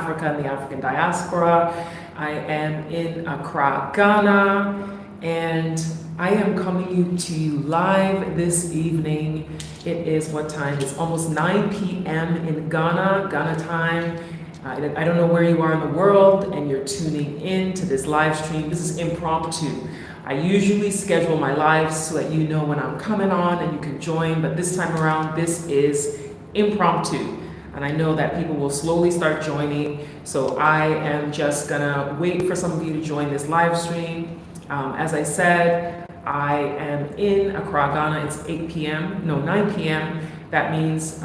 Africa and the African diaspora. I am in Accra, Ghana, and I am coming to you live this evening. It is what time? It's almost 9 p.m. in Ghana time. I don't know where you are in the world and you're tuning in to this live stream. This is impromptu. I usually schedule my lives so that you know when I'm coming on and you can join, but this time around, this is impromptu. And I know that people will slowly start joining, so I am just gonna wait for some of you to join this live stream. As I said, I am in Accra, Ghana. It's 9 p.m. That means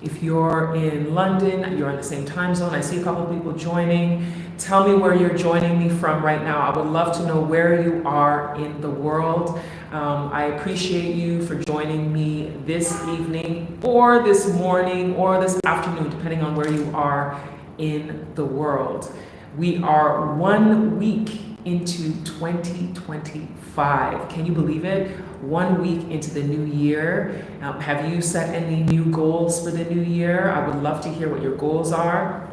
if you're in London, you're in the same time zone. I see a couple of people joining. Tell me where you're joining me from right now. I would love to know where you are in the world. I appreciate you for joining me this evening or this morning or this afternoon, depending on where you are in the world. We are 1 week into 2025. Can you believe it? 1 week into the new year. Have you set any new goals for the new year? I would love to hear what your goals are.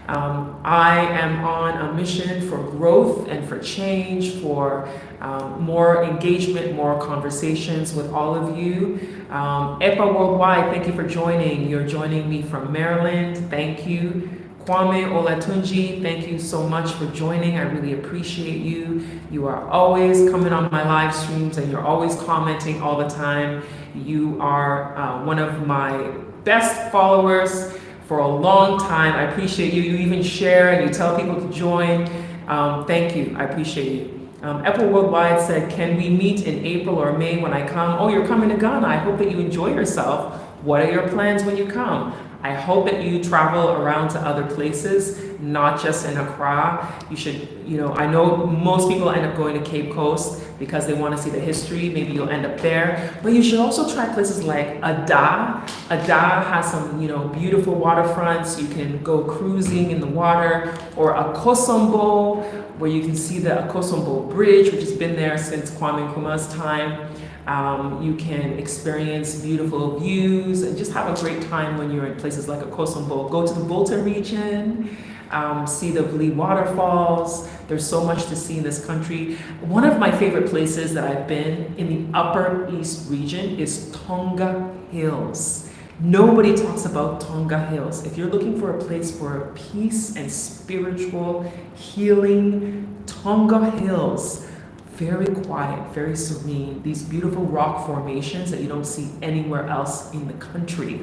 I am on a mission for growth and for change, for more engagement, more conversations with all of you. EPA Worldwide, thank you for joining. You're joining me from Maryland. Thank you. Kwame Olatunji, thank you so much for joining. I really appreciate you. You are always coming on my live streams and you're always commenting all the time. You are one of my best followers for a long time. I appreciate you. You even share and you tell people to join. Thank you. I appreciate you. Apple Worldwide said, can we meet in April or May when I come? Oh, you're coming to Ghana. I hope that you enjoy yourself. What are your plans when you come? I hope that you travel around to other places, not just in Accra. You should, I know most people end up going to Cape Coast because they want to see the history. Maybe you'll end up there. But you should also try places like Ada. Ada has some, beautiful waterfronts. You can go cruising in the water. Or Akosombo, where you can see the Akosombo Bridge, which has been there since Kwame Nkrumah's time. You can experience beautiful views and just have a great time when you're in places like Akosombo. Go to the Volta region, see the Vli waterfalls. There's so much to see in this country. One of my favorite places that I've been in the Upper East region is Tonga Hills. Nobody talks about Tonga Hills. If you're looking for a place for peace and spiritual healing, Tonga Hills. Very quiet, very serene, these beautiful rock formations that you don't see anywhere else in the country.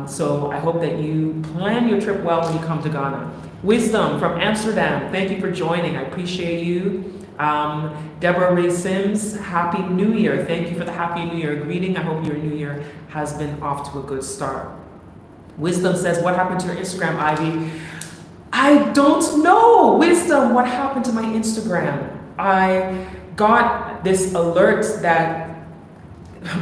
So I hope that you plan your trip well when you come to Ghana. Wisdom from Amsterdam, thank you for joining. I appreciate you. Deborah Ray Sims, Happy New Year. Thank you for the Happy New Year greeting. I hope your New Year has been off to a good start. Wisdom says, what happened to your Instagram, Ivy? I don't know, Wisdom, what happened to my Instagram? I got this alert that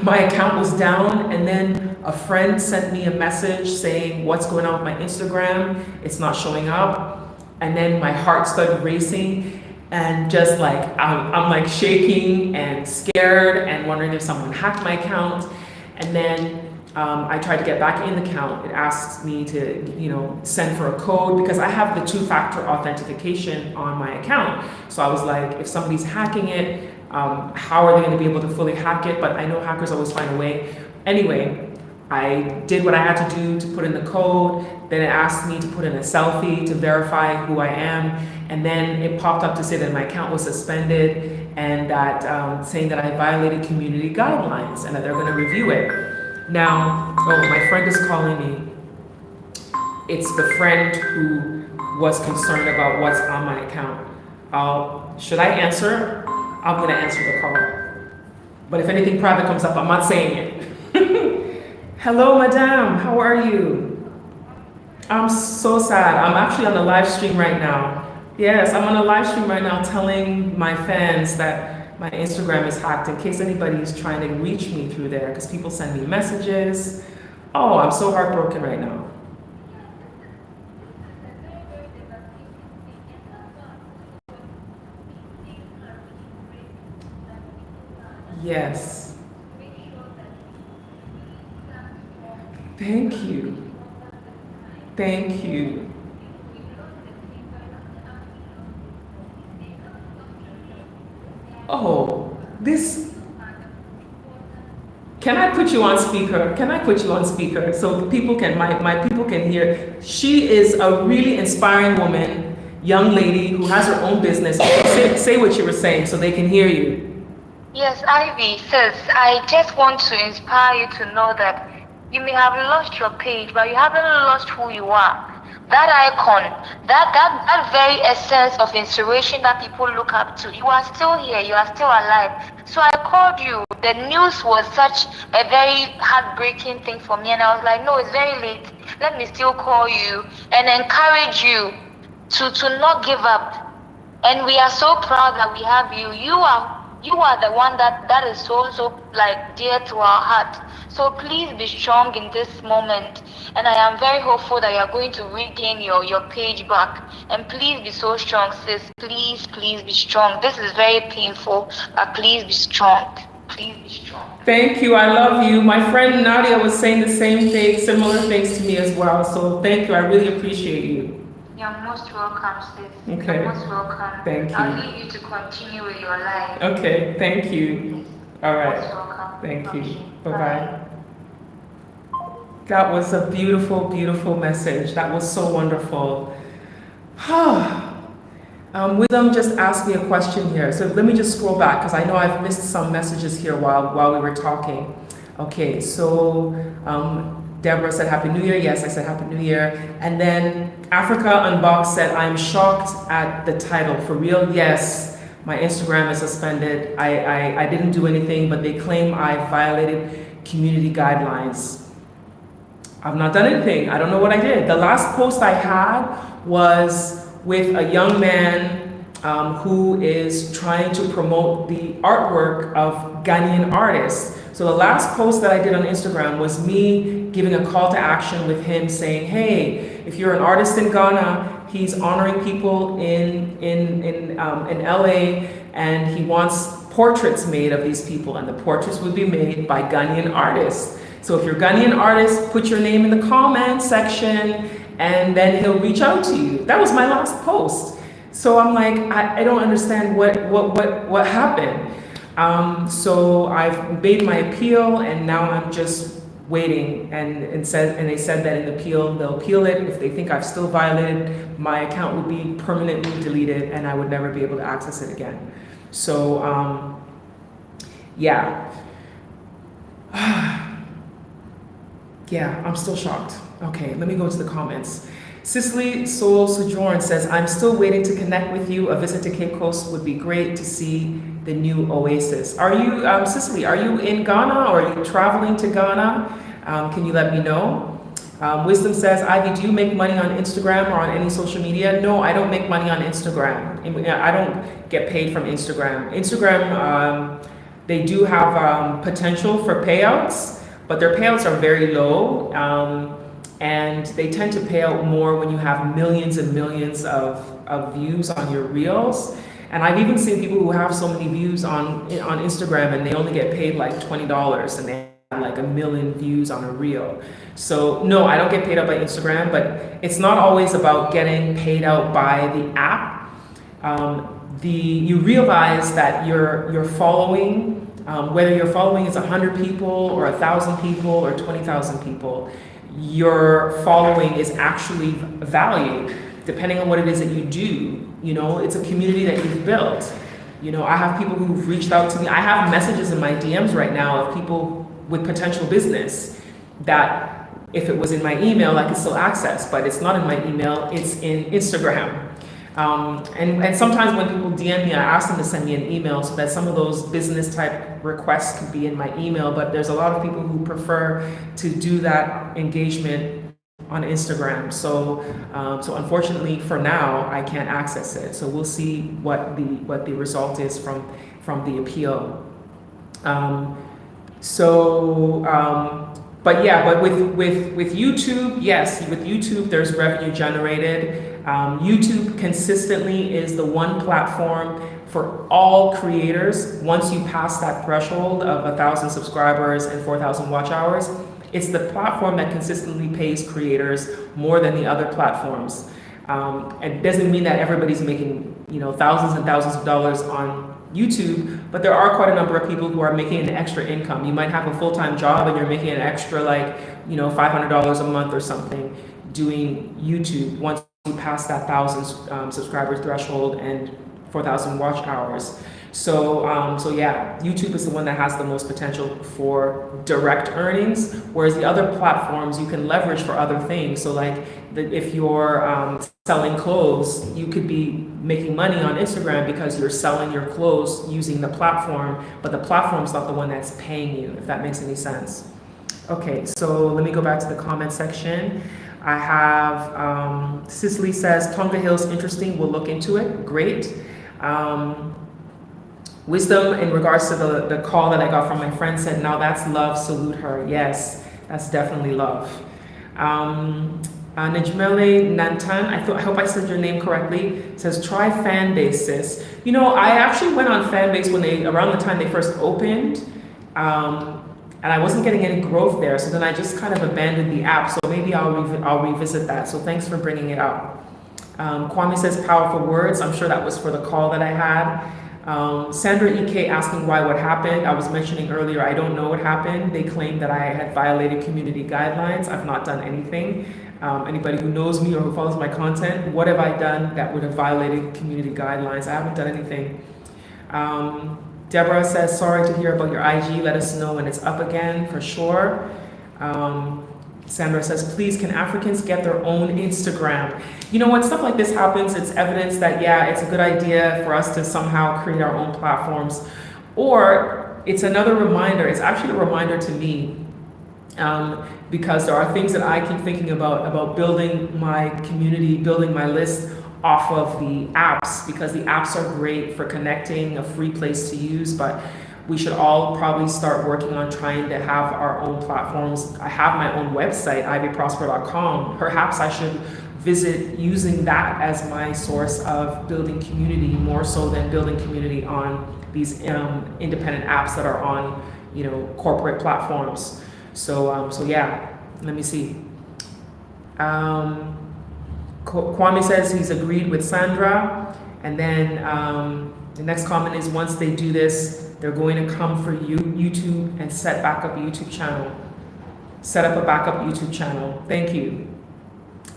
my account was down, and then a friend sent me a message saying, what's going on with my Instagram? It's not showing up. And then my heart started racing, and just like, I'm like shaking and scared and wondering if someone hacked my account. And then I tried to get back in the account. It asks me to, send for a code because I have the two-factor authentication on my account. So I was like, if somebody's hacking it, how are they going to be able to fully hack it? But I know hackers always find a way. Anyway, I did what I had to do to put in the code. Then it asked me to put in a selfie to verify who I am. And then it popped up to say that my account was suspended and that saying that I violated community guidelines and that they're going to review it. Now, oh, my friend is calling me. It's the friend who was concerned about what's on my account. Should I answer? I'm gonna answer the call. But if anything private comes up, I'm not saying it. Hello, madame, how are you? I'm so sad. I'm actually on a live stream right now. Yes, I'm on a live stream right now telling my fans that my Instagram is hacked in case anybody is trying to reach me through there because people send me messages. Oh, I'm so heartbroken right now. Yes. Thank you. Thank you. Oh, this. Can I put you on speaker? Can I put you on speaker so people can, my people can hear? She is a really inspiring woman, young lady who has her own business. Say what you were saying so they can hear you. Yes, Ivy says, I just want to inspire you to know that you may have lost your page, but you haven't lost who you are. That icon, that very essence of inspiration that people look up to, you are still here, you are still alive. So I called you. The news was such a very heartbreaking thing for me, and I was like, no, it's very late. Let me still call you and encourage you to not give up. And we are so proud that we have you. You are the one that is so like dear to our heart. So please be strong in this moment. And I am very hopeful that you are going to regain your page back. And please be so strong, sis. Please be strong. This is very painful, but please be strong. Please be strong. Thank you. I love you. My friend Nadia was saying the same thing, similar things to me as well. So thank you. I really appreciate you. You're most welcome, sis. Okay. You're most welcome. Thank you. I'll leave you to continue with your life. Okay. Thank you. All right. Most welcome. Thank you. Okay. Bye-bye. That was a beautiful, beautiful message. That was so wonderful. Wisdom just asked me a question here. So let me just scroll back because I know I've missed some messages here while we were talking. Okay, so Deborah said Happy New Year. Yes, I said Happy New Year. And then Africa Unboxed said, I'm shocked at the title. For real? Yes, my Instagram is suspended. I didn't do anything, but they claim I violated community guidelines. I've not done anything. I don't know what I did. The last post I had was with a young man who is trying to promote the artwork of Ghanaian artists. So the last post that I did on Instagram was me giving a call to action with him saying, hey, if you're an artist in Ghana, he's honoring people in LA, and he wants portraits made of these people, and the portraits would be made by Ghanaian artists. So if you're a Ghanaian artist, put your name in the comment section, and then he'll reach out to you. That was my last post. So I'm like, I don't understand what happened. So I've made my appeal, and now I'm just waiting. And they said that in the appeal, they'll appeal it. If they think I've still violated, my account would be permanently deleted, and I would never be able to access it again. So yeah. Yeah, I'm still shocked. Okay, let me go to the comments. Cicely Soul Sojourn says, I'm still waiting to connect with you. A visit to Cape Coast would be great to see the new oasis. Are you, Cicely, are you in Ghana, or are you traveling to Ghana? Can you let me know? Wisdom says, Ivy, do you make money on Instagram or on any social media? No, I don't make money on Instagram. I don't get paid from Instagram. Instagram, they do have potential for payouts, but their payouts are very low, and they tend to pay out more when you have millions and millions of views on your reels. And I've even seen people who have so many views on Instagram, and they only get paid like $20, and they have like 1 million views on a reel. So no, I don't get paid out by Instagram, but it's not always about getting paid out by the app. You realize that your following, whether your following is 100 people or 1,000 people or 20,000 people, your following is actually valued depending on what it is that you do. You know, it's a community that you've built. You know, I have people who've reached out to me. I have messages in my DMs right now of people with potential business that if it was in my email, I could still access, but it's not in my email, it's in Instagram. And sometimes when people DM me, I ask them to send me an email so that some of those business type requests could be in my email, but there's a lot of people who prefer to do that engagement on Instagram. So unfortunately for now, I can't access it. So we'll see what the result is from the appeal. But yeah, but with YouTube, yes, with YouTube, there's revenue generated. YouTube consistently is the one platform for all creators. Once you pass that threshold of 1,000 subscribers and 4,000 watch hours, It's the platform that consistently pays creators more than the other platforms. It doesn't mean that everybody's making, thousands and thousands of dollars on YouTube, but there are quite a number of people who are making an extra income. You might have a full-time job and you're making an extra $500 a month or something doing YouTube once you pass that 1,000 subscriber threshold and 4,000 watch hours. So yeah, YouTube is the one that has the most potential for direct earnings, whereas the other platforms you can leverage for other things. So if you're selling clothes, you could be making money on Instagram because you're selling your clothes using the platform, but the platform's not the one that's paying you, if that makes any sense. Okay, so let me go back to the comment section. I have Cicely says, Tonga Hill's interesting, we'll look into it. Great. Wisdom in regards to the call that I got from my friend said, now that's love, salute her. Yes, that's definitely love. Najmele Nantan, I hope I said your name correctly, says, try Fanbase, sis. I actually went on Fanbase around the time they first opened, and I wasn't getting any growth there, so then I just kind of abandoned the app, so maybe I'll revisit that, so thanks for bringing it up. Kwame says, powerful words. I'm sure that was for the call that I had. Sandra EK asking what happened. I was mentioning earlier, I don't know what happened. They claimed that I had violated community guidelines. I've not done anything. Anybody who knows me or who follows my content, what have I done that would have violated community guidelines? I haven't done anything. Deborah says, sorry to hear about your IG. Let us know when it's up again, for sure. Sandra says, please, can Africans get their own Instagram? When stuff like this happens, it's evidence that, yeah, it's a good idea for us to somehow create our own platforms. Or it's another reminder, it's actually a reminder to me, because there are things that I keep thinking about building my community, building my list off of the apps, because the apps are great for connecting, a free place to use, but we should all probably start working on trying to have our own platforms. I have my own website, ivyprosper.com. Perhaps I should visit using that as my source of building community, more so than building community on these independent apps that are on, corporate platforms. So yeah, let me see. Kwame says he's agreed with Sandra. And then the next comment is, once they do this, they're going to come for YouTube and set up a backup YouTube channel. Thank you.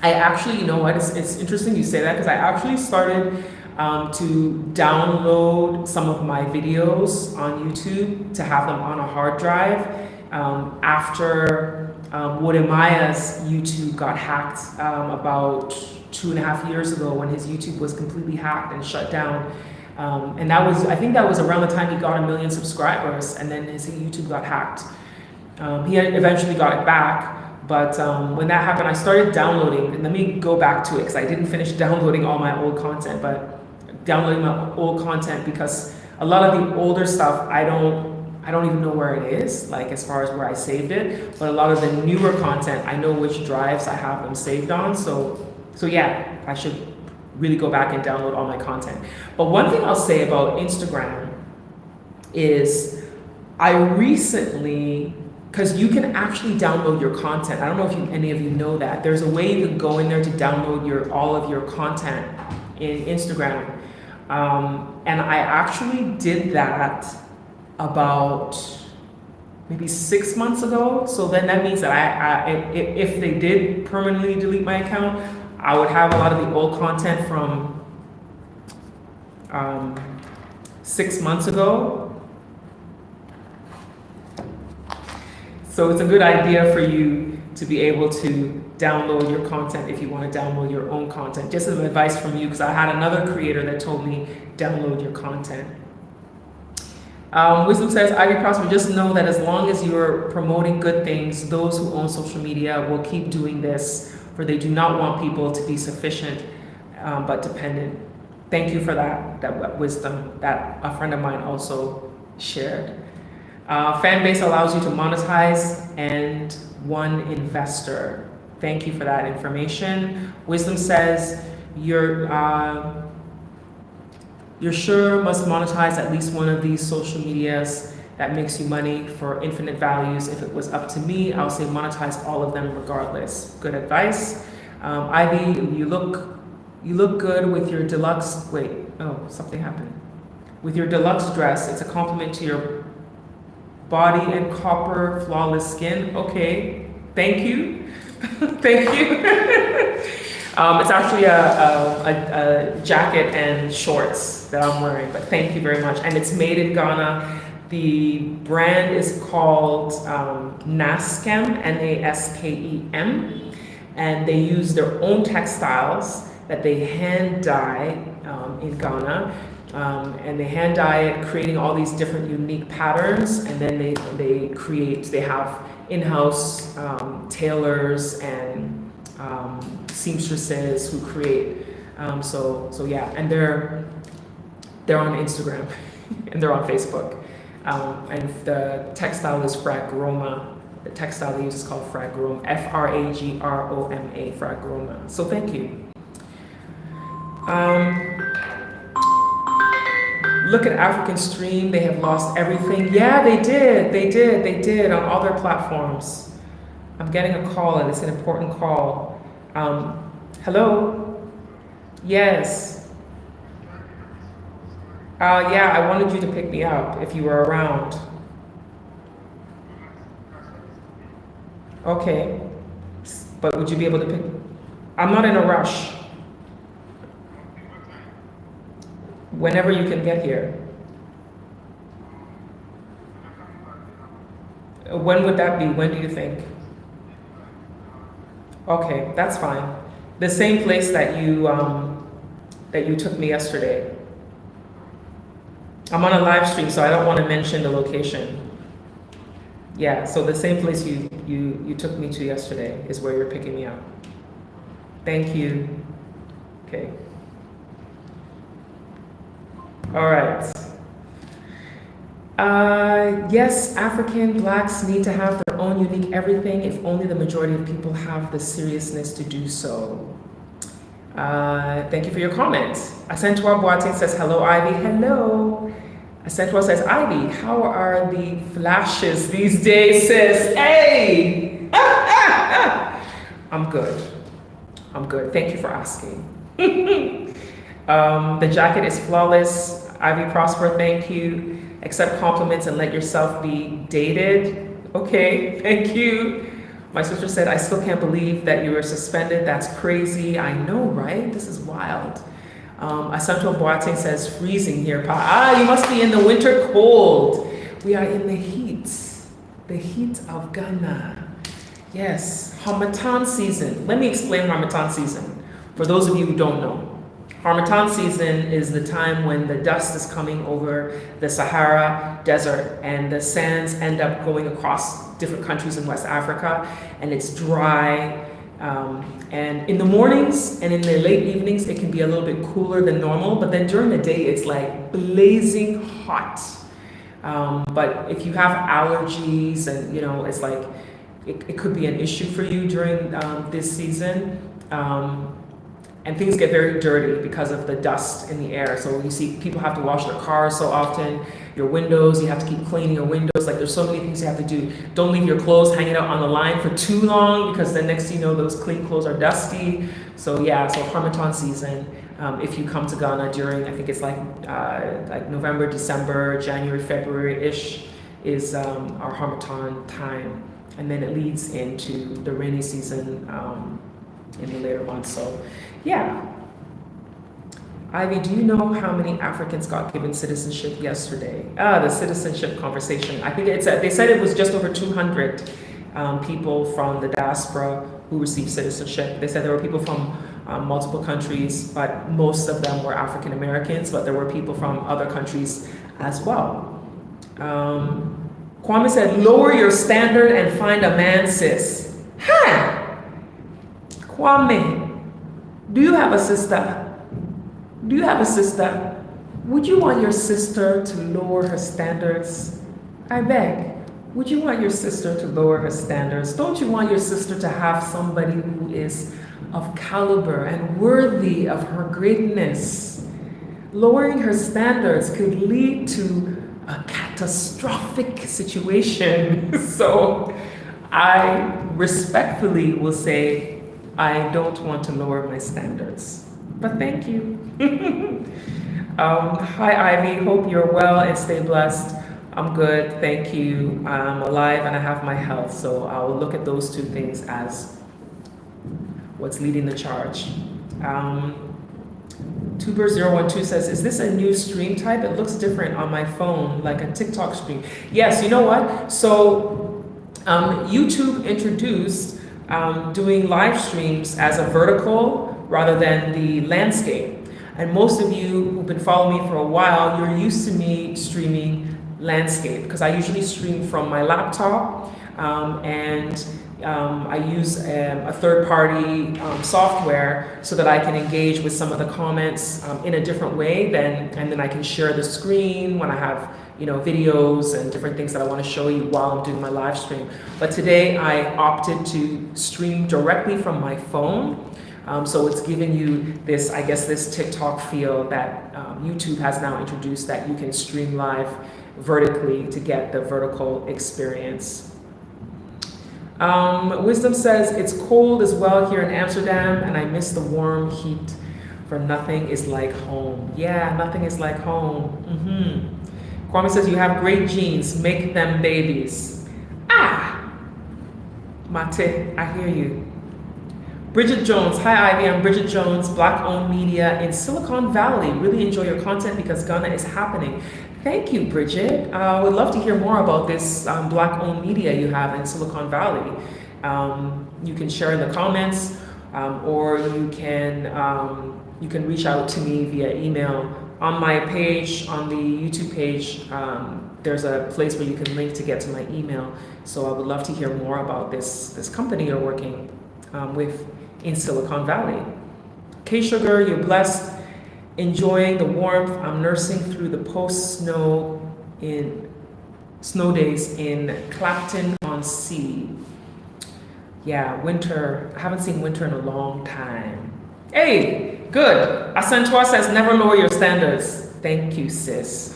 I actually, you know what, it's interesting you say that, because I actually started to download some of my videos on YouTube to have them on a hard drive after Wodemaya's YouTube got hacked about 2.5 years ago, when his YouTube was completely hacked and shut down. And I think that was around the time he got 1 million subscribers, and then his YouTube got hacked. He eventually got it back, but when that happened, I started downloading, and let me go back to it, because I didn't finish downloading all my old content, but downloading my old content, because a lot of the older stuff, I don't even know where it is, like as far as where I saved it, but a lot of the newer content, I know which drives I have them saved on, so yeah, I should really go back and download all my content. But one thing I'll say about Instagram is I recently, because you can actually download your content. I don't know if any of you know that. There's a way you can go in there to download all of your content in Instagram. And I actually did that about maybe 6 months ago. So then that means that if they did permanently delete my account, I would have a lot of the old content from 6 months ago. So it's a good idea for you to be able to download your content if you want to download your own content. Just some advice from you, because I had another creator that told me, download your content. Wisdom says, Ivy Prosper, just know that as long as you're promoting good things, those who own social media will keep doing this, for they do not want people to be sufficient but dependent. Thank you for that wisdom that a friend of mine also shared. Fanbase allows you to monetize and one investor. Thank you for that information. Wisdom says, you're sure must monetize at least one of these social medias that makes you money for infinite values. If it was up to me, I'll say monetize all of them regardless. Good advice. Ivy, you look good with your deluxe, wait, oh, something happened. With your deluxe dress, it's a compliment to your body and copper flawless skin. Okay, thank you. Thank you. It's actually a jacket and shorts that I'm wearing, but thank you very much. And it's made in Ghana. The brand is called NASKEM, N-A-S-K-E-M, and they use their own textiles that they hand dye in Ghana. And they hand dye it, creating all these different unique patterns, and then they have in-house tailors and seamstresses who create. So yeah, and they're on Instagram and they're on Facebook. And the textile is Fragroma. The textile they use is called Fragroma, F-R-A-G-R-O-M-A, Fragroma. So thank you. Look at African Stream, they have lost everything. Yeah, they did on all their platforms. I'm getting a call and it's an important call. Hello? Yes. Yeah, I wanted you to pick me up if you were around. Okay, but would you be able to pick? I'm not in a rush. Whenever you can get here. When would that be? When do you think? Okay, that's fine. The same place that you took me yesterday. I'm on a live stream, so I don't want to mention the location. Yeah, so the same place you took me to yesterday is where you're picking me up. Thank you. Okay. All right. Yes, African blacks need to have their own unique everything if only the majority of people have the seriousness to do so. Thank you for your comments. Acentua Boateng says, hello, Ivy. Hello. Acentua says, Ivy, how are the flashes these days, sis? Hey! I'm good. I'm good. Thank you for asking. The jacket is flawless. Ivyprosper, thank you. Accept compliments and let yourself be dated. Okay, thank you. My sister said, I still can't believe that you were suspended. That's crazy. I know, right? This is wild. Asanto Boateng says, freezing here, Pa. You must be in the winter cold. We are in the heat of Ghana. Yes, Harmattan season. Let me explain Harmattan season for those of you who don't know. Harmattan season is the time when the dust is coming over the Sahara Desert and the sands end up going across different countries in West Africa, and it's dry. And in the mornings and in the late evenings, it can be a little bit cooler than normal, but then during the day, it's like blazing hot. But if you have allergies and, you know, it's like, it could be an issue for you during this season. And things get very dirty because of the dust in the air. So you see people have to wash their cars so often, your windows, you have to keep cleaning your windows. Like there's so many things you have to do. Don't leave your clothes hanging out on the line for too long because then next thing you know, those clean clothes are dusty. So yeah, so Harmattan season, if you come to Ghana during, I think it's like November, December, January, February-ish is our Harmattan time. And then it leads into the rainy season in the later months. So yeah. Ivy, do you know how many Africans got given citizenship yesterday? The citizenship conversation. I think they said it was just over 200 people from the diaspora who received citizenship. They said there were people from multiple countries, but most of them were African Americans, but there were people from other countries as well. Kwame said, lower your standard and find a man, sis. Huh? Kwame, do you have a sister? Do you have a sister? Would you want your sister to lower her standards? I beg, would you want your sister to lower her standards? Don't you want your sister to have somebody who is of caliber and worthy of her greatness? Lowering her standards could lead to a catastrophic situation. So I respectfully will say, I don't want to lower my standards, but thank you. Hi, Ivy. Hope you're well and stay blessed. I'm good, thank you. I'm alive and I have my health, so I will look at those two things as what's leading the charge. Tuber012 says, is this a new stream type? It looks different on my phone, like a TikTok stream. Yes, you know what? So YouTube introduced doing live streams as a vertical rather than the landscape. And most of you who've been following me for a while, you're used to me streaming landscape because I usually stream from my laptop and I use a third-party software so that I can engage with some of the comments in a different way and then I can share the screen when I have videos and different things that I want to show you while I'm doing my live stream. But today I opted to stream directly from my phone. So it's giving you this, I guess, this TikTok feel that YouTube has now introduced, that you can stream live vertically to get the vertical experience. Wisdom says, it's cold as well here in Amsterdam and I miss the warm heat, for nothing is like home. Yeah, nothing is like home. Kwame says, you have great genes, make them babies. Mate, I hear you. Bridget Jones, hi Ivy, I'm Bridget Jones, Black-owned media in Silicon Valley. Really enjoy your content because Ghana is happening. Thank you, Bridget. I would love to hear more about this Black-owned media you have in Silicon Valley. You can share in the comments, or you can reach out to me via email. On my page, on the YouTube page, there's a place where you can link to get to my email. So I would love to hear more about this company you're working with in Silicon Valley. K-Sugar, you're blessed, enjoying the warmth. I'm nursing through the post-snow days in Clapton-on-Sea. Yeah, winter. I haven't seen winter in a long time. Hey, good. Acentua says, never lower your standards. Thank you, sis.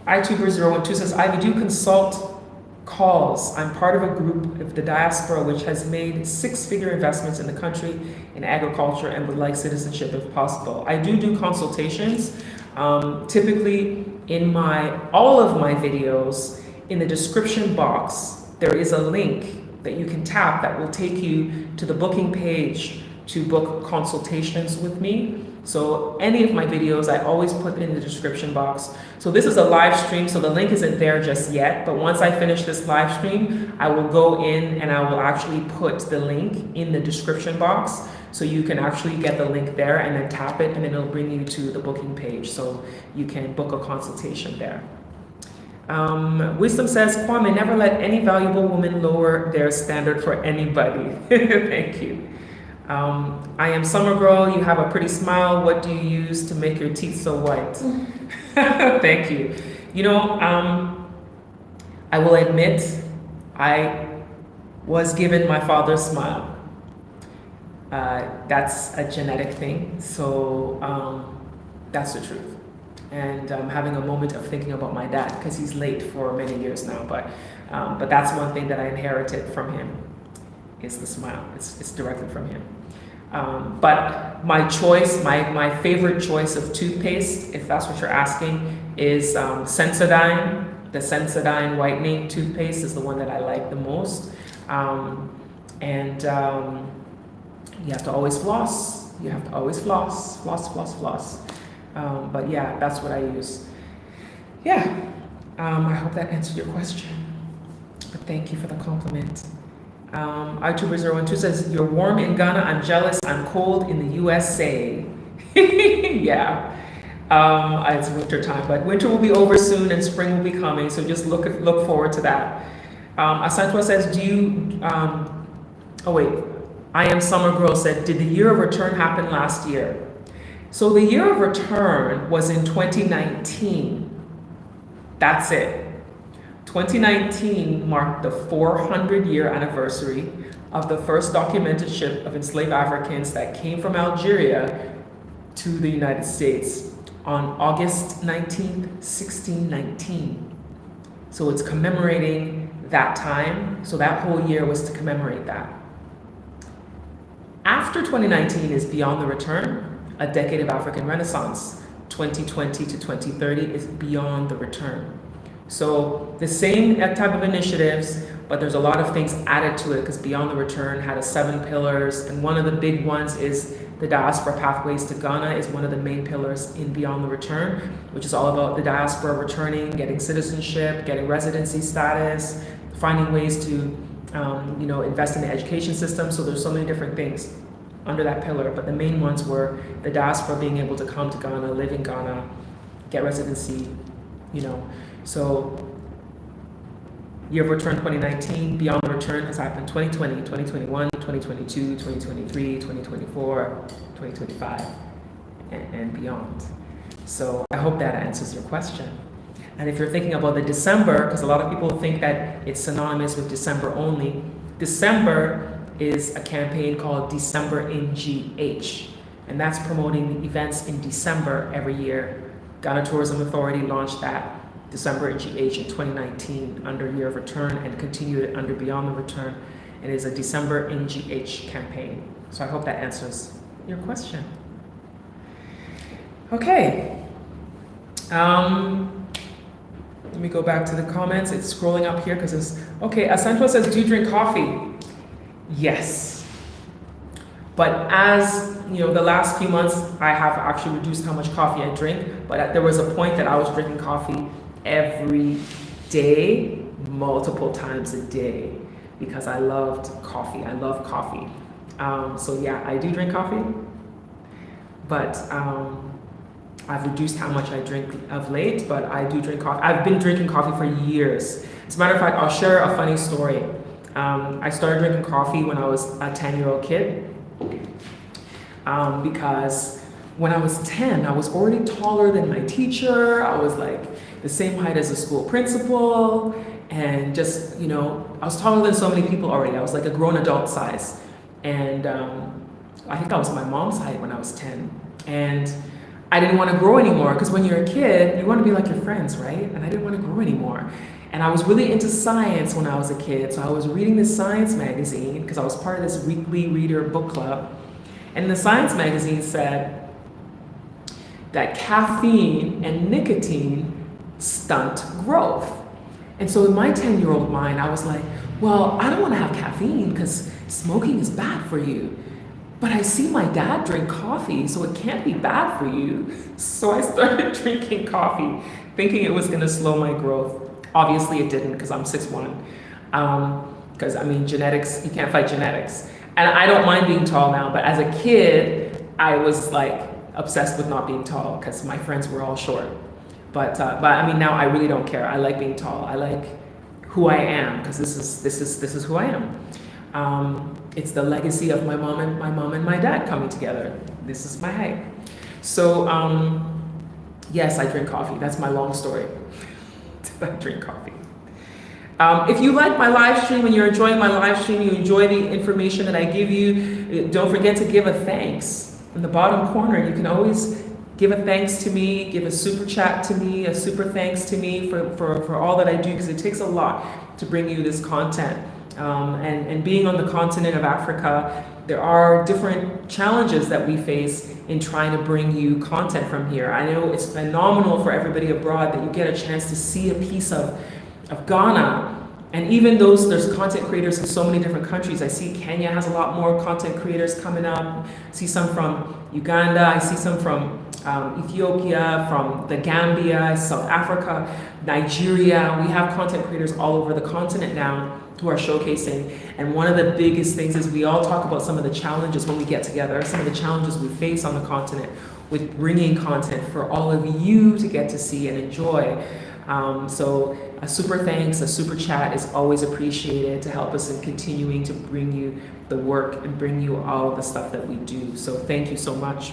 iTuber012 says, Ivy, do you consult calls? I'm part of a group of the Diaspora which has made 6-figure investments in the country in agriculture and would like citizenship if possible. I do consultations. Typically in all of my videos, in the description box, there is a link that you can tap that will take you to the booking page to book consultations with me. So any of my videos, I always put in the description box. So this is a live stream, so the link isn't there just yet, but once I finish this live stream, I will go in and I will actually put the link in the description box so you can actually get the link there and then tap it and then it'll bring you to the booking page so you can book a consultation there. Wisdom says, Kwame, never let any valuable woman lower their standard for anybody. Thank you. I am Summer Girl, you have a pretty smile. What do you use to make your teeth so white? Thank you. I will admit, I was given my father's smile. That's a genetic thing, so that's the truth. And I'm having a moment of thinking about my dad because he's late for many years now, but that's one thing that I inherited from him is the smile. It's directly from him. But my choice, my favorite choice of toothpaste, if that's what you're asking, is Sensodyne. The Sensodyne whitening toothpaste is the one that I like the most. You have to always floss. You have to always floss. But yeah, that's what I use. Yeah, I hope that answered your question. But thank you for the compliment. iTuber012 says, you're warm in Ghana, I'm jealous, I'm cold in the USA. Yeah, it's winter time, but winter will be over soon and spring will be coming, so just look forward to that. Asantwa says, I am Summer Girl said, did the year of return happen last year? So the year of return was in 2019. That's it. 2019 marked the 400-year anniversary of the first documented ship of enslaved Africans that came from Algeria to the United States on August 19th, 1619. So it's commemorating that time. So that whole year was to commemorate that. After 2019 is Beyond the Return, a decade of African Renaissance. 2020 to 2030 is Beyond the Return. So the same type of initiatives, but there's a lot of things added to it because Beyond the Return had 7 pillars, and one of the big ones is the Diaspora Pathways to Ghana is one of the main pillars in Beyond the Return, which is all about the diaspora returning, getting citizenship, getting residency status, finding ways to invest in the education system. So there's so many different things under that pillar, but the main ones were the diaspora being able to come to Ghana, live in Ghana, get residency, So Year of Return 2019, Beyond the Return has happened 2020, 2021, 2022, 2023, 2024, 2025, and beyond. So I hope that answers your question. And if you're thinking about the December, because a lot of people think that it's synonymous with December only, December is a campaign called December in GH, and that's promoting events in December every year. Ghana Tourism Authority launched that December in GH in 2019 under Year of Return and continued it under Beyond the Return. It is a December in GH campaign. So I hope that answers your question. Okay. Let me go back to the comments. It's scrolling up here because it's, okay, Asanto says, do you drink coffee? Yes. But as the last few months, I have actually reduced how much coffee I drink. But there was a point that I was drinking coffee every day, multiple times a day, because I loved coffee. I love coffee. So yeah, I do drink coffee, but I've reduced how much I drink of late, but I do drink coffee. I've been drinking coffee for years. As a matter of fact, I'll share a funny story. I started drinking coffee when I was a 10-year-old kid, because when I was 10, I was already taller than my teacher. I was like the same height as the school principal, and just, I was taller than so many people already. I was like a grown adult size. And I think I was my mom's height when I was 10. And I didn't want to grow anymore, because when you're a kid, you want to be like your friends, right? And I didn't want to grow anymore. And I was really into science when I was a kid. So I was reading this science magazine, because I was part of this weekly reader book club. And the science magazine said that caffeine and nicotine stunt growth. And so in my 10-year-old mind, I was like, well, I don't want to have caffeine because smoking is bad for you. But I see my dad drink coffee, so it can't be bad for you. So I started drinking coffee, thinking it was going to slow my growth. Obviously it didn't, because I'm 6'1". Because genetics, you can't fight genetics. And I don't mind being tall now, but as a kid, I was like obsessed with not being tall because my friends were all short. But now I really don't care. I like being tall. I like who I am, because this is who I am. It's the legacy of my mom and my dad coming together. This is my height. So yes, I drink coffee. That's my long story. I drink coffee. If you like my live stream and you're enjoying my live stream, you enjoy the information that I give you, don't forget to give a thanks. In the bottom corner, you can always give a thanks to me, give a super chat to me, a super thanks to me for all that I do, because it takes a lot to bring you this content. And being on the continent of Africa, there are different challenges that we face in trying to bring you content from here. I know it's phenomenal for everybody abroad that you get a chance to see a piece of Ghana. And even there's content creators in so many different countries. I see Kenya has a lot more content creators coming up. I see some from Uganda. I see some from Ethiopia, from the Gambia, South Africa, Nigeria. We have content creators all over the continent now who are showcasing. And one of the biggest things is we all talk about some of the challenges when we get together, some of the challenges we face on the continent with bringing content for all of you to get to see and enjoy. So a super thanks, a super chat is always appreciated to help us in continuing to bring you the work and bring you all of the stuff that we do. So thank you so much.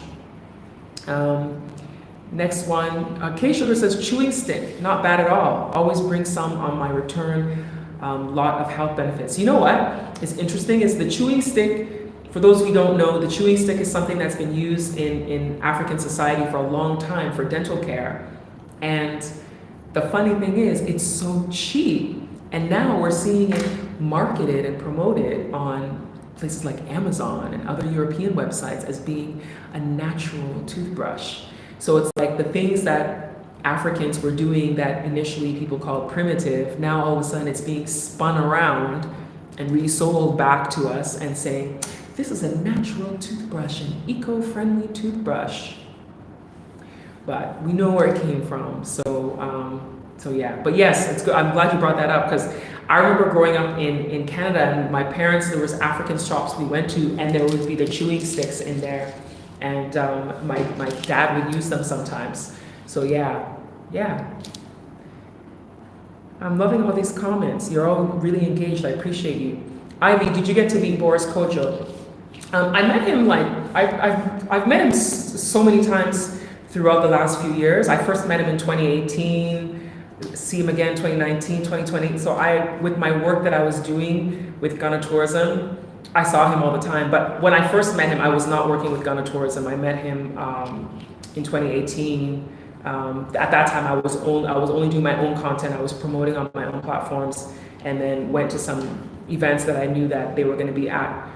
Next one, K Sugar says, chewing stick, not bad at all. Always bring some on my return. Lot of health benefits. You know what is interesting is the chewing stick For those who don't know, the chewing stick is something that's been used in African society for a long time for dental care. And the funny thing is, it's so cheap. And now we're seeing it marketed and promoted on places like Amazon and other European websites as being a natural toothbrush. So it's like the things that Africans were doing that initially people called primitive, now all of a sudden it's being spun around and resold back to us and saying, this is a natural toothbrush, an eco-friendly toothbrush. But we know where it came from, so yeah. But yes, it's good. I'm glad you brought that up, because I remember growing up in Canada, and my parents, there was African shops we went to, and there would be the chewing sticks in there, and my dad would use them sometimes. So yeah. I'm loving all these comments. You're all really engaged. I appreciate you. Ivy, did you get to meet Boris Kodjoe? I met him I've met him so many times throughout the last few years. I first met him in 2018, see him again 2019, 2020. So with my work that I was doing with Ghana Tourism, I saw him all the time. But when I first met him, I was not working with Ghana Tourism. I met him in 2018. At that time, I was only doing my own content. I was promoting on my own platforms, and then went to some events that I knew that they were going to be at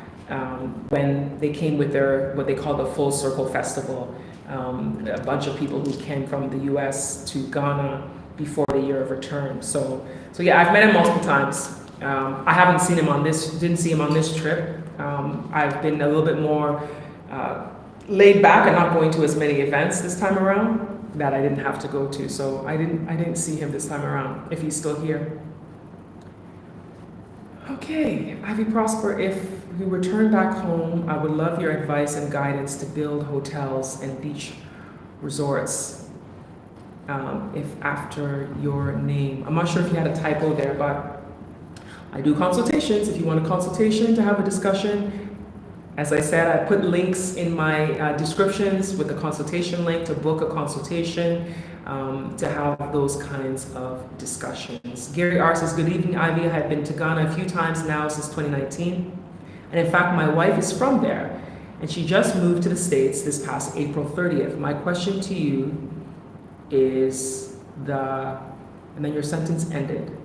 when they came with their what they call the Full Circle Festival. A bunch of people who came from the U.S. to Ghana before the year of return. So yeah, I've met him multiple times. I haven't seen him didn't see him on this trip. I've been a little bit more laid back and not going to as many events this time around that I didn't have to go to. So I didn't see him this time around, if he's still here. Okay, ivyprosper, if you return back home, I would love your advice and guidance to build hotels and beach resorts. If after your name. I'm not sure if you had a typo there, but I do consultations. If you want a consultation to have a discussion, as I said, I put links in my descriptions with the consultation link to book a consultation, to have those kinds of discussions. Gary R says, good evening, Ivy. I have been to Ghana a few times now since 2019. And in fact, my wife is from there, and she just moved to the States this past April 30th. My question to you is and then your sentence ended.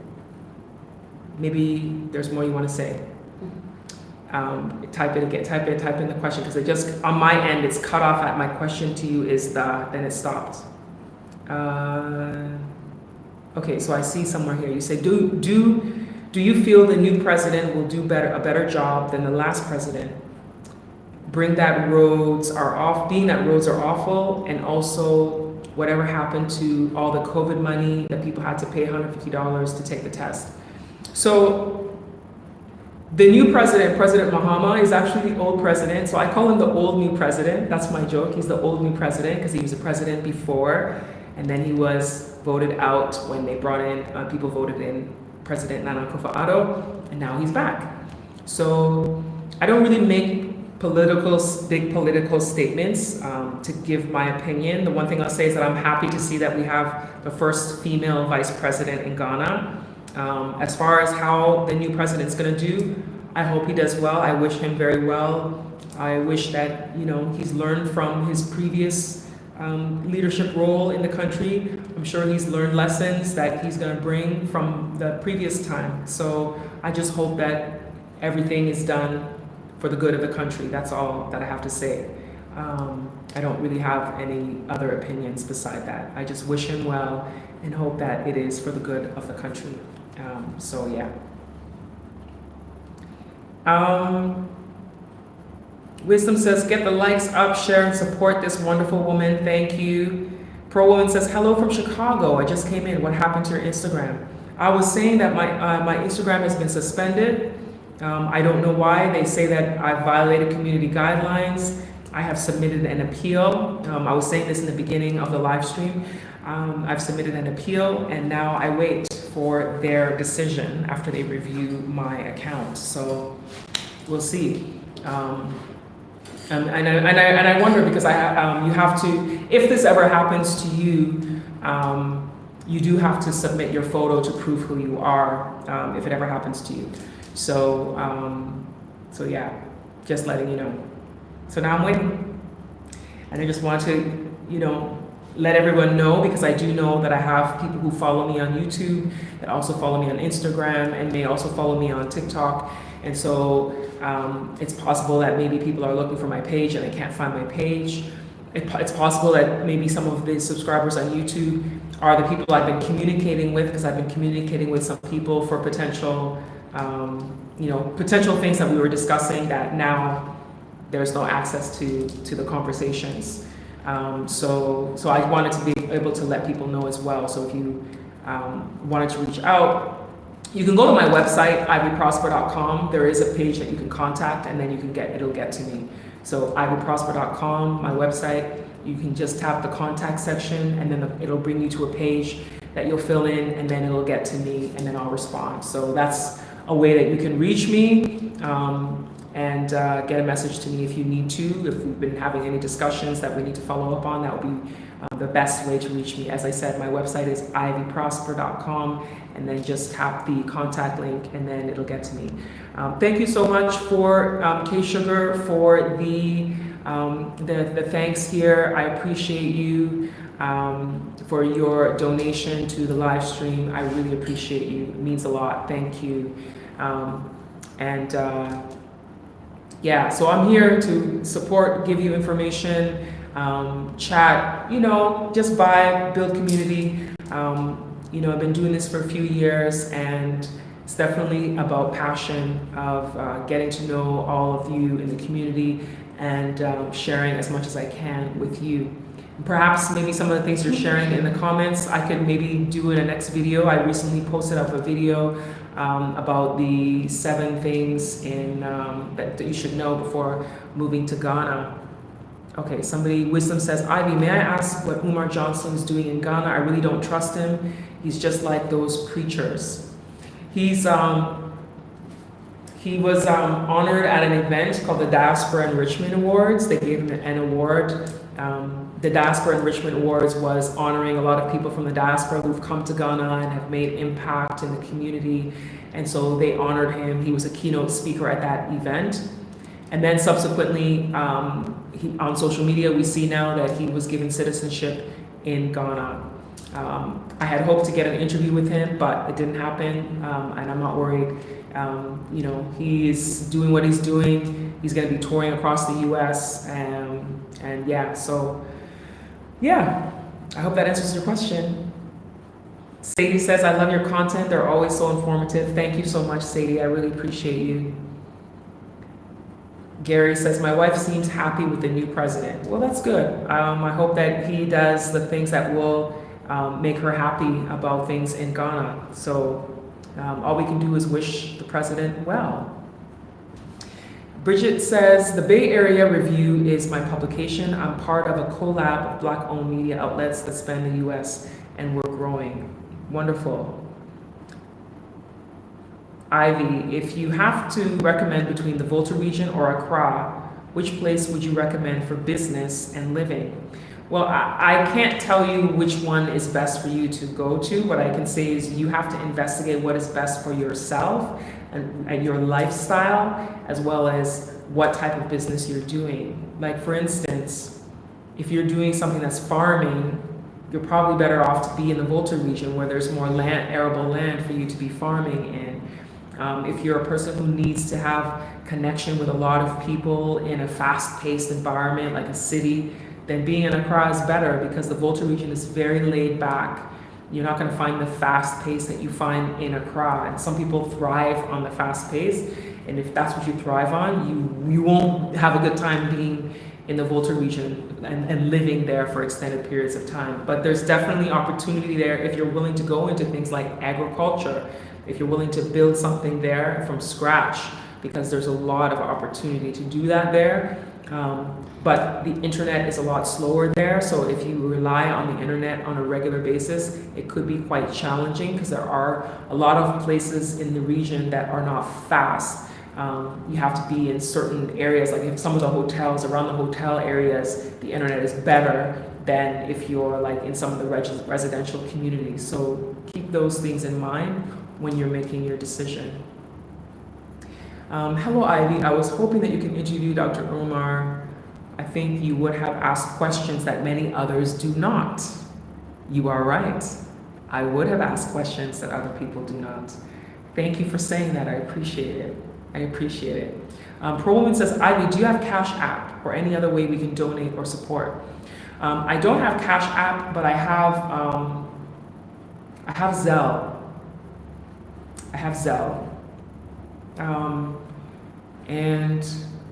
Maybe there's more you want to say. Type it again, type in the question, because it just, on my end, it's cut off at my question to you is then it stopped. Okay, so I see somewhere here, you say, do you feel the new president will do a better job than the last president? Being that roads are awful, and also whatever happened to all the COVID money that people had to pay $150 to take the test. So the new president, President Mahama, is actually the old president. So I call him the old new president. That's my joke. He's the old new president because he was a president before, and then he was voted out when they brought in, people voted in President Nana Akufo-Addo, and now he's back. So I don't really make big political statements to give my opinion. The one thing I'll say is that I'm happy to see that we have the first female vice president in Ghana. As far as how the new president's going to do, I hope he does well. I wish him very well. I wish that, he's learned from his previous leadership role in the country. I'm sure he's learned lessons that he's going to bring from the previous time. So I just hope that everything is done for the good of the country. That's all that I have to say. I don't really have any other opinions beside that. I just wish him well and hope that it is for the good of the country. So yeah. Wisdom says, get the likes up, share and support this wonderful woman. Thank you. Pro Woman says, hello from Chicago. I just came in. What happened to your Instagram? I was saying that my Instagram has been suspended. I don't know why. They say that I violated community guidelines. I have submitted an appeal. I was saying this in the beginning of the live stream. I've submitted an appeal, and now I wait for their decision after they review my account. So we'll see. And I wonder, because you have to, if this ever happens to you, you do have to submit your photo to prove who you are, if it ever happens to you. So yeah. Just letting you know. So now I'm waiting. And I just want to, let everyone know, because I do know that I have people who follow me on YouTube, that also follow me on Instagram, and may also follow me on TikTok. And so it's possible that maybe people are looking for my page and they can't find my page. It's possible that maybe some of the subscribers on YouTube are the people I've been communicating with, because I've been communicating with some people for potential, potential things that we were discussing that now there's no access to the conversations. So I wanted to be able to let people know as well. So if you wanted to reach out, you can go to my website, ivyprosper.com. There is a page that you can contact, and then it'll get to me. So ivyprosper.com, my website, you can just tap the contact section, and then it'll bring you to a page that you'll fill in, and then it'll get to me, and then I'll respond. So that's a way that you can reach me and get a message to me if you need to. If we've been having any discussions that we need to follow up on, that would be the best way to reach me. As I said, my website is ivyprosper.com, and then just tap the contact link, and then it'll get to me. Thank you so much for K Sugar for the thanks here. I appreciate you for your donation to the live stream. I really appreciate you. It means a lot. Thank you. Yeah, so I'm here to support, give you information, chat, just vibe, build community. I've been doing this for a few years, and it's definitely about passion of getting to know all of you in the community and sharing as much as I can with you. Perhaps maybe some of the things you're sharing in the comments, I could maybe do in a next video. I recently posted up a video about the 7 things that you should know before moving to Ghana. Okay, Wisdom says, Ivy, may I ask what Umar Johnson is doing in Ghana? I really don't trust him. He's just like those preachers. He was honored at an event called the Diaspora Enrichment Awards. They gave him an award. The Diaspora Enrichment Awards was honoring a lot of people from the diaspora who've come to Ghana and have made impact in the community. And so they honored him. He was a keynote speaker at that event. And then subsequently, on social media, we see now that he was given citizenship in Ghana. I had hoped to get an interview with him, but it didn't happen, and I'm not worried. He's doing what he's doing. He's going to be touring across the U.S. And yeah, so yeah, I hope that answers your question. Sadie says, I love your content. They're always so informative. Thank you so much, Sadie. I really appreciate you. Gary says, my wife seems happy with the new president. Well, that's good. I hope that he does the things that will make her happy about things in Ghana. So all we can do is wish the president well. Bridget says, the Bay Area Review is my publication. I'm part of a collab of Black-owned media outlets that span the U.S., and we're growing. Wonderful. Ivy, if you have to recommend between the Volta region or Accra, which place would you recommend for business and living? Well, I can't tell you which one is best for you to go to. What I can say is you have to investigate what is best for yourself and your lifestyle, as well as what type of business you're doing. Like, for instance, if you're doing something that's farming, you're probably better off to be in the Volta region where there's more arable land for you to be farming in. If you're a person who needs to have connection with a lot of people in a fast-paced environment like a city, then being in Accra is better, because the Volta region is very laid back. You're not going to find the fast pace that you find in Accra. And some people thrive on the fast pace. And if that's what you thrive on, you won't have a good time being in the Volta region and living there for extended periods of time. But there's definitely opportunity there if you're willing to go into things like agriculture, if you're willing to build something there from scratch, because there's a lot of opportunity to do that there. But the internet is a lot slower there, so if you rely on the internet on a regular basis, it could be quite challenging, because there are a lot of places in the region that are not fast. You have to be in certain areas, like if some of the hotels, around the hotel areas, the internet is better than if you're like in some of the residential communities. So keep those things in mind when you're making your decision. Hello, Ivy. I was hoping that you can interview Dr. Omar. I think you would have asked questions that many others do not. You are right. I would have asked questions that other people do not. Thank you for saying that. I appreciate it. I appreciate it. Pro Woman says, Ivy, do you have Cash App or any other way we can donate or support? I don't have Cash App, but I have Zelle. I have Zelle. And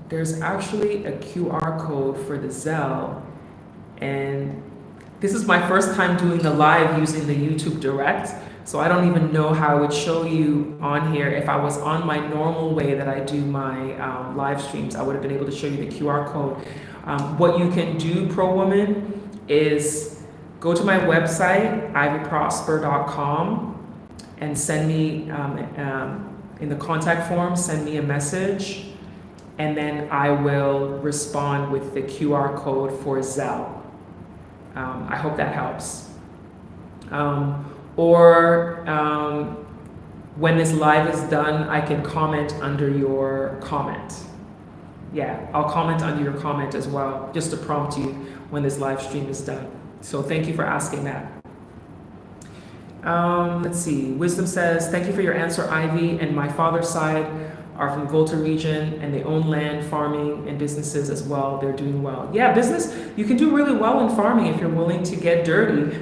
there's actually a QR code for the Zelle. And this is my first time doing the live using the YouTube Direct. So I don't even know how I would show you on here. If I was on my normal way that I do my live streams, I would have been able to show you the QR code. What you can do, Pro Woman, is go to my website, ivyprosper.com, and send me, in the contact form, send me a message, and then I will respond with the QR code for Zelle. I hope that helps. When this live is done, I can comment under your comment. Yeah, I'll comment under your comment as well, just to prompt you when this live stream is done. So thank you for asking that. Let's see, Wisdom says, thank you for your answer, Ivy, and my father's side are from Volta region and they own land, farming, and businesses as well. They're doing well. Yeah, business, you can do really well in farming if you're willing to get dirty.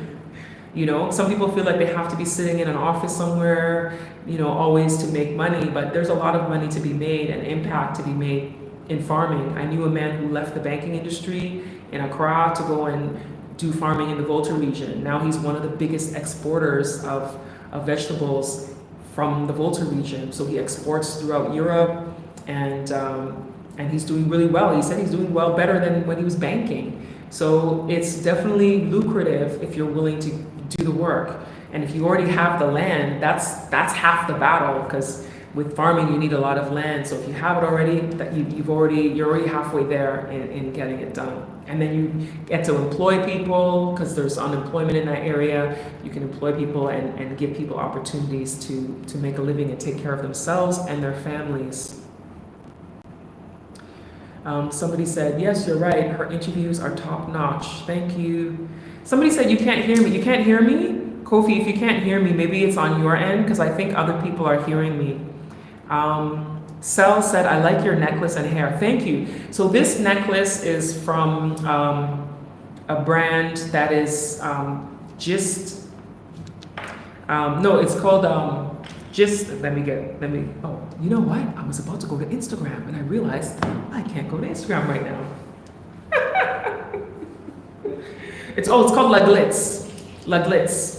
You know, some people feel like they have to be sitting in an office somewhere, you know, always to make money, but there's a lot of money to be made and impact to be made in farming. I knew a man who left the banking industry in Accra to go and do farming in the Volta region. Now he's one of the biggest exporters of vegetables from the Volta region. So he exports throughout Europe, and he's doing really well. He said he's doing well, better than when he was banking. So it's definitely lucrative if you're willing to do the work. And if you already have the land, that's half the battle, because with farming you need a lot of land. So if you have it already, you're already halfway there in getting it done. And then you get to employ people, because there's unemployment in that area. You can employ people and give people opportunities to make a living and take care of themselves and their families. Somebody said, yes, you're right, her interviews are top notch. Thank you. Somebody said you can't hear me. You can't hear me? Kofi, if you can't hear me, maybe it's on your end, because I think other people are hearing me. Zelle said, I like your necklace and hair. Thank you. So this necklace is from a brand that is it's called oh, you know what? I was about to go to Instagram and I realized I can't go to Instagram right now. It's called La Glitz. La Glitz.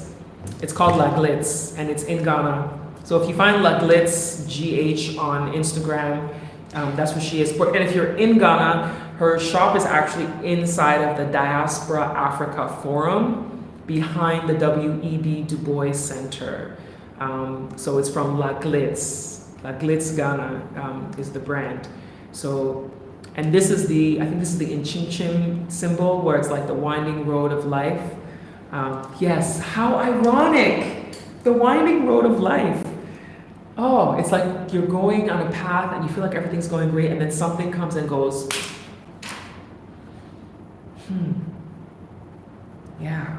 It's called La Glitz, and it's in Ghana. So if you find La Glitz GH on Instagram, that's where she is. And if you're in Ghana, her shop is actually inside of the Diaspora Africa Forum, behind the W.E.B. Du Bois Center. So it's from La Glitz. La Glitz Ghana is the brand. So, and I think this is the Inchinchim symbol, where it's like the winding road of life. Yes, how ironic! The winding road of life. Oh, it's like you're going on a path and you feel like everything's going great, and then something comes and goes, yeah.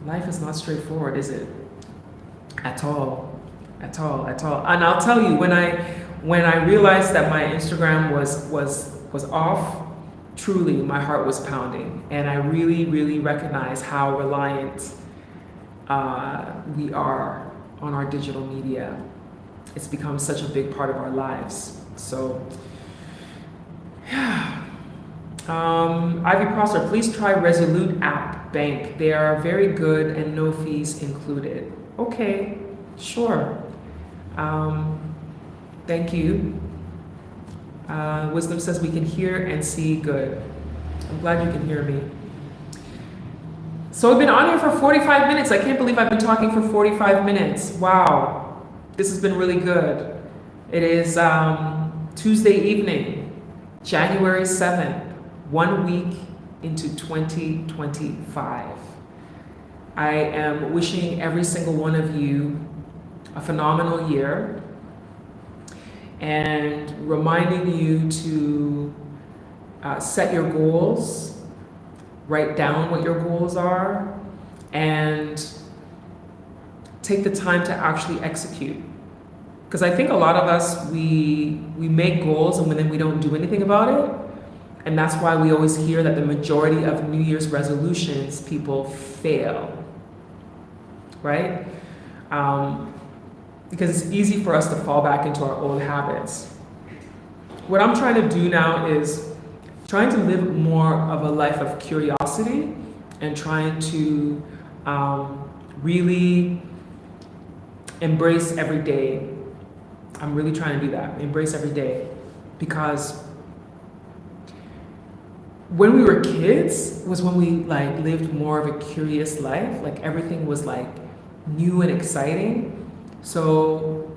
Life is not straightforward, is it? At all. And I'll tell you, when I realized that my Instagram was off, truly my heart was pounding, and I really, really recognize how reliant we are on our digital media. It's become such a big part of our lives. So, yeah. ivyprosper, please try Resolute app bank. They are very good and no fees included. Okay, sure. Thank you. Wisdom says we can hear and see good. I'm glad you can hear me. So I've been on here for 45 minutes. I can't believe I've been talking for 45 minutes. Wow. This has been really good. It is Tuesday evening, January 7th, 1 week into 2025. I am wishing every single one of you a phenomenal year. and reminding you to set your goals, write down what your goals are, and take the time to actually execute. Because I think a lot of us, we make goals and then we don't do anything about it. And that's why we always hear that the majority of New Year's resolutions, people fail, right? Because it's easy for us to fall back into our old habits. What I'm trying to do now is trying to live more of a life of curiosity and trying to really embrace every day. I'm really trying to do that, embrace every day. Because when we were kids was when we like lived more of a curious life. Like everything was like new and exciting. So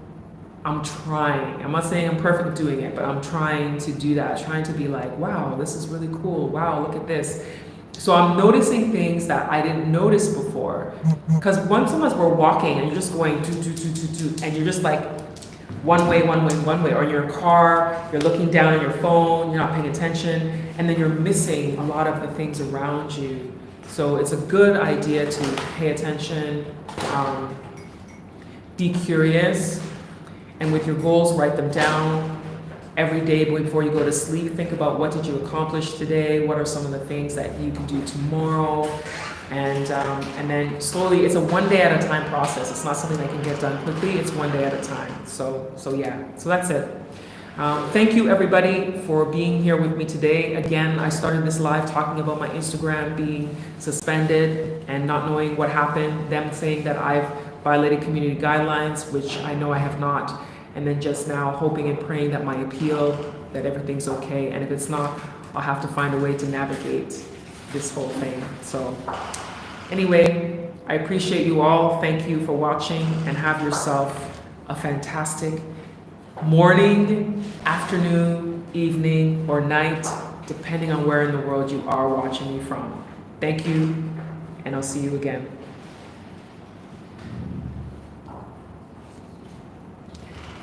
I'm trying. I'm not saying I'm perfect at doing it, but I'm trying to do that. Trying to be like, wow, this is really cool. Wow, look at this. So I'm noticing things that I didn't notice before. Because once we're walking and you're just going and you're just like one way, or in your car, you're looking down at your phone, you're not paying attention, and then you're missing a lot of the things around you. So it's a good idea to pay attention, be curious, and with your goals, write them down. Every day before you go to sleep, think about what did you accomplish today, what are some of the things that you can do tomorrow, and then slowly, it's a one day at a time process. It's not something that can get done quickly, it's one day at a time. So that's it. Thank you everybody for being here with me today. Again, I started this live talking about my Instagram being suspended and not knowing what happened, them saying that I've violated community guidelines, which I know I have not. And then just now hoping and praying that my appeal, that everything's okay. And if it's not, I'll have to find a way to navigate this whole thing. So anyway, I appreciate you all. Thank you for watching, and have yourself a fantastic morning, afternoon, evening, or night, depending on where in the world you are watching me from. Thank you, and I'll see you again.